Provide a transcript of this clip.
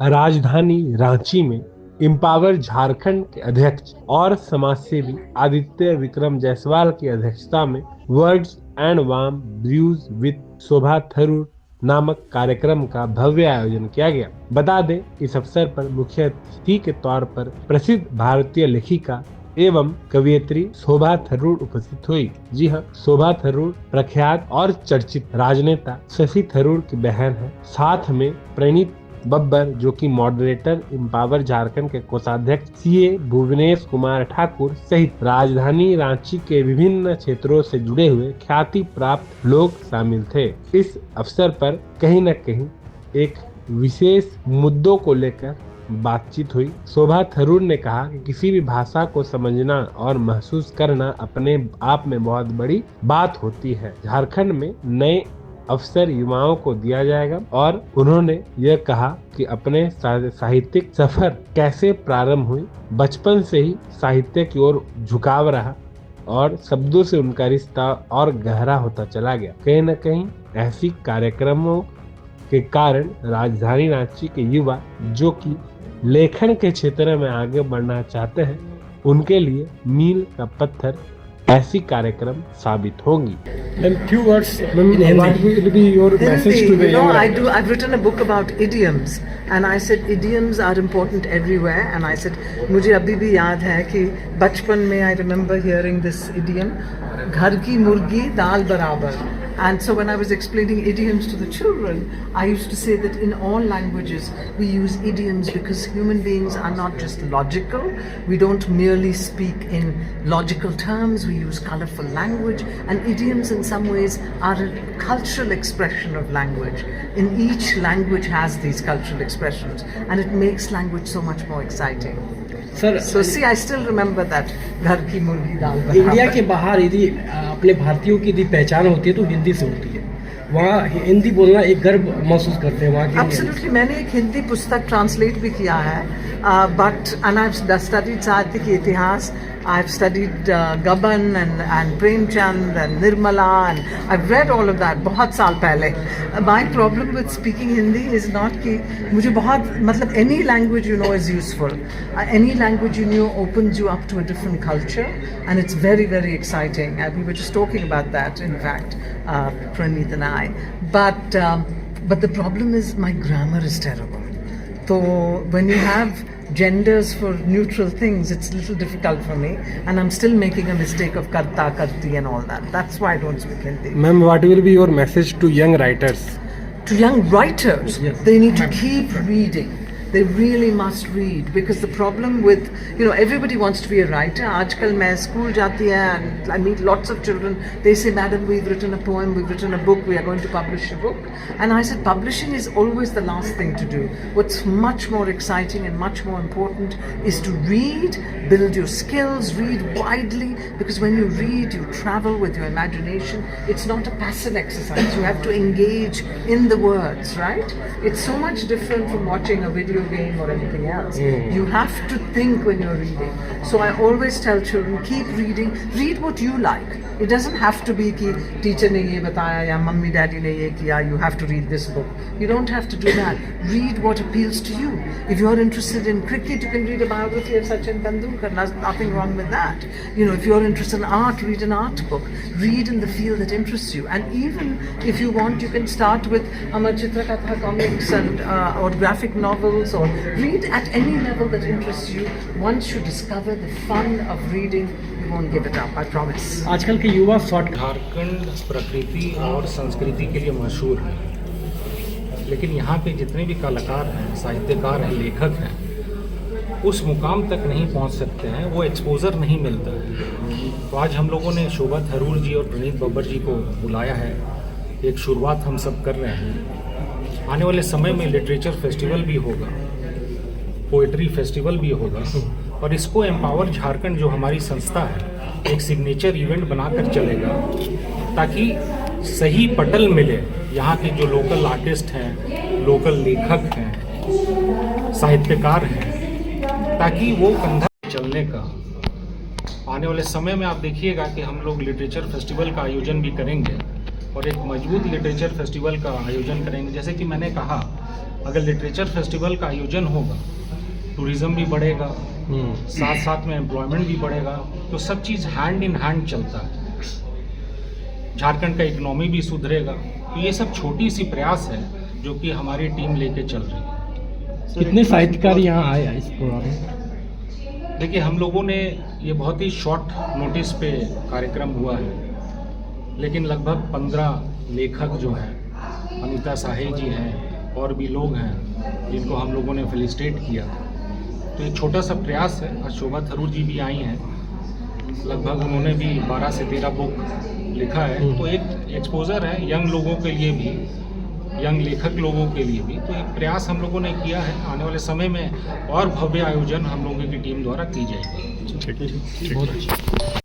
राजधानी रांची में इम्पावर झारखंड के अध्यक्ष और समाजसेवी आदित्य विक्रम जायसवाल की अध्यक्षता में words and warm brews with Shobha Tharoor नामक कार्यक्रम का भव्य आयोजन किया गया। बता दें, इस अवसर पर मुख्य अतिथि के तौर पर प्रसिद्ध भारतीय लेखिका एवं कवियत्री शोभा थरूर उपस्थित हुई। जी हाँ, शोभा थरूर प्रख्यात और चर्चित राजनेता शशि थरूर की बहन है। साथ में प्रणीत बब्बर, जो कि मॉडरेटर इम्पावर झारखंड के कोषाध्यक्ष सीए भुवनेश कुमार ठाकुर सहित राजधानी रांची के विभिन्न क्षेत्रों से जुड़े हुए ख्याति प्राप्त लोग शामिल थे। इस अवसर पर कहीं न कहीं एक विशेष मुद्दों को लेकर बातचीत हुई। शोभा थरूर ने कहा कि किसी भी भाषा को समझना और महसूस करना अपने आप में बहुत बड़ी बात होती है। झारखंड में नए अवसर युवाओं को दिया जाएगा और उन्होंने यह कहा कि अपने साहित्यिक सफर कैसे प्रारंभ हुई। बचपन से ही साहित्य की ओर झुकाव रहा और शब्दों से उनका रिश्ता और गहरा होता चला गया। कहीं न कहीं ऐसी कार्यक्रमों के कारण राजधानी रांची के युवा जो कि लेखन के क्षेत्र में आगे बढ़ना चाहते हैं, उनके लिए मील का पत्थर ऐसी कार्यक्रम साबित होंगी। And few words in Hindi. What will be your message to the young writers? I've written a book about idioms, and I said idioms are important everywhere. And I said, मुझे अभी भी याद है कि बचपन में I remember hearing this idiom, घर की मुर्गी दाल बराबर. And so when I was explaining idioms to the children, I used to say that in all languages we use idioms because human beings are not just logical. We don't merely speak in logical terms. We use colorful language, and idioms in some ways are a cultural expression of language. In each language has these cultural expressions, and it makes language so much more exciting. Sir, So see, I still remember that घर की मुर्गी दाल बराबर. India के बाहर यदि अपने भारतीयों की यदि पहचान होती है तो हिंदी से होती है। वहाँ हिंदी बोलना एक गर्व महसूस करते हैं वहाँ के। Absolutely, मैंने एक हिंदी पुस्तक ट्रांसलेट भी किया है, but and I've studied साहित्य के इतिहास. I've studied Gaban and Premchand and Nirmala, and I've read all of that बहुत साल पहले. My problem with speaking Hindi is not कि मुझे बहुत मतलब any language you know is useful. Any language you know opens you up to a different culture, and it's very very exciting. And we were just talking about that, in fact, Praneeth and I. But the problem is my grammar is terrible. So when you have genders for neutral things, it's a little difficult for me, and I'm still making a mistake of karta, karti and all that. That's why I don't speak Hindi. Ma'am, what will be your message to young writers? To young writers, Yes. they need to keep reading. They really must read, because the problem with, everybody wants to be a writer. आजकल मैं school जाती है and I meet lots of children. They say, "Madam, we've written a poem, we've written a book, we are going to publish a book." And I said, publishing is always the last thing to do. What's much more exciting and much more important is to read, build your skills, read widely, because when you read, you travel with your imagination. It's not a passive exercise. You have to engage in the words, right? It's so much different from watching a video game or anything else. You have to think when you're reading. So I always tell children, keep reading. Read what you like. It doesn't have to be कि teacher ने ये बताया या mummy daddy ने ये किया. You have to read this book. You don't have to do that. Read what appeals to you. If you're interested in cricket, you can read a biography of Sachin Tendulkar. There's nothing wrong with that. If you're interested in art, read an art book. Read in the field that interests you. And even if you want, you can start with Amar Chitra Katha comics and or graphic novels, or read at any level that interests you. Once you discover the fun of reading, you won't give it up, I promise. आजकल के युवा short Jharkhand प्रकृति और संस्कृति के लिए मशहूर है, लेकिन यहाँ पे जितने भी कलाकार हैं, साहित्यकार हैं, लेखक हैं, उस मुकाम तक नहीं पहुँच सकते हैं, वो एक्सपोज़र नहीं मिलता है। तो आज हम लोगों ने शोभा थरूर जी और प्रणीत बब्बर जी को बुलाया है। एक शुरुआत हम सब कर रहे हैं। आने वाले समय में लिटरेचर फेस्टिवल भी होगा, पोएट्री फेस्टिवल भी होगा, और इसको एम्पावर झारखंड जो हमारी संस्था है एक सिग्नेचर इवेंट बनाकर चलेगा, ताकि सही पटल मिले यहाँ के जो लोकल आर्टिस्ट हैं, लोकल लेखक हैं, साहित्यकार हैं, ताकि वो कंधा चलने का। आने वाले समय में आप देखिएगा कि हम लोग लिटरेचर फेस्टिवल का आयोजन भी करेंगे, और एक मजबूत लिटरेचर फेस्टिवल का आयोजन करेंगे। जैसे कि मैंने कहा, अगर लिटरेचर फेस्टिवल का आयोजन होगा, टूरिज़्म भी बढ़ेगा, साथ साथ में एम्प्लॉयमेंट भी बढ़ेगा, तो सब चीज़ हैंड इन हैंड चलता है। झारखंड का इकोनॉमी भी सुधरेगा। तो ये सब छोटी सी प्रयास है जो कि हमारी टीम लेके चल रही है। कितने साहित्यकार यहाँ आए इस प्रोग्राम में? देखिए, हम लोगों ने ये बहुत ही शॉर्ट नोटिस पे कार्यक्रम हुआ है, लेकिन लगभग 15 लेखक जो हैं, अनीता साहे जी हैं और भी लोग हैं जिनको हम लोगों ने फेलिसिटेट किया। तो एक छोटा सा प्रयास है। आज शोभा थरूर जी भी आई हैं, लगभग उन्होंने भी 12 से 13 बुक लिखा है। तो एक एक्सपोजर है यंग लोगों के लिए भी, यंग लेखक लोगों के लिए भी। तो एक प्रयास हम लोगों ने किया है। आने वाले समय में और भव्य आयोजन हम लोगों की टीम द्वारा की जाएगी। बहुत अच्छा।